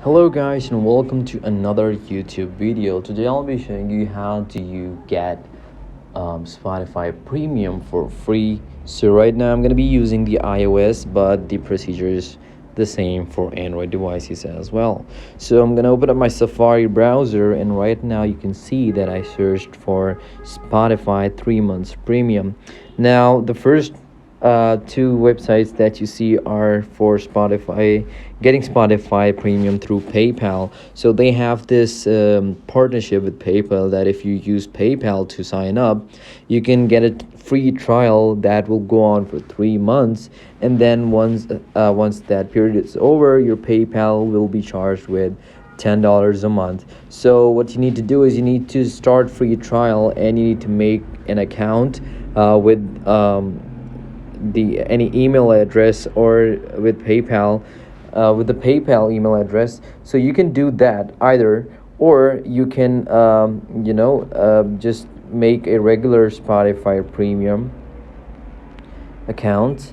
Hello guys and welcome to another YouTube video. Today I'll be showing you how do you get Spotify Premium for free. So right now I'm going to be using the iOS, but the procedure is the same for Android devices as well. So I'm going to open up my Safari browser, and right now you can see that I searched for Spotify 3 months premium. Now the first two websites that you see are for Spotify, getting Spotify Premium through PayPal. So they have this partnership with PayPal that if you use PayPal to sign up, you can get a free trial that will go on for 3 months, and then once that period is over, your PayPal will be charged with $10 a month. So what you need to do is you need to start free trial, and you need to make an account with the any email address or with PayPal, with the PayPal email address. So you can do that either, or you can just make a regular Spotify Premium account,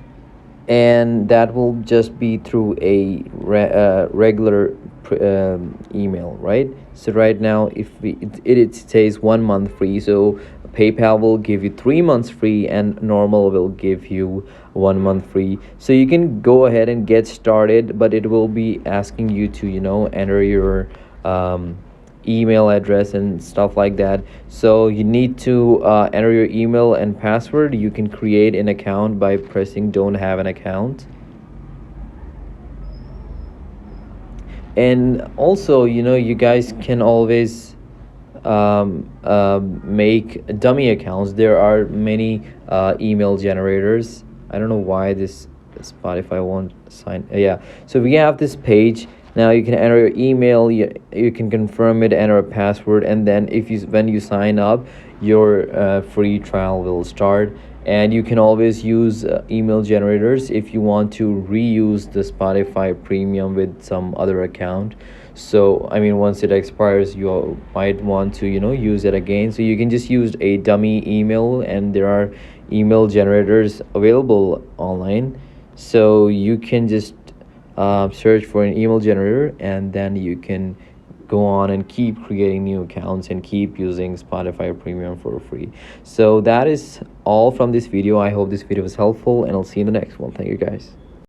and that will just be through a regular email, right? So right now, if it says 1 month free, so PayPal will give you 3 months free, and normal will give you 1 month free. So you can go ahead and get started, but it will be asking you to enter your email address and stuff like that. So you need to enter your email and password. You can create an account by pressing don't have an account. And also, you guys can always make dummy accounts. There are many email generators. I don't know why this Spotify won't sign. Yeah, so we have this page. Now you can enter your email, you can confirm it, enter a password, and then when you sign up, your free trial will start. And you can always use email generators if you want to reuse the Spotify Premium with some other account. So I mean, once it expires, you might want to use it again. So you can just use a dummy email, and there are email generators available online. So you can just search for an email generator, and then you can go on and keep creating new accounts and keep using Spotify Premium for free. So that is all from this video. I hope this video was helpful, and I'll see you in the next one. Thank you guys.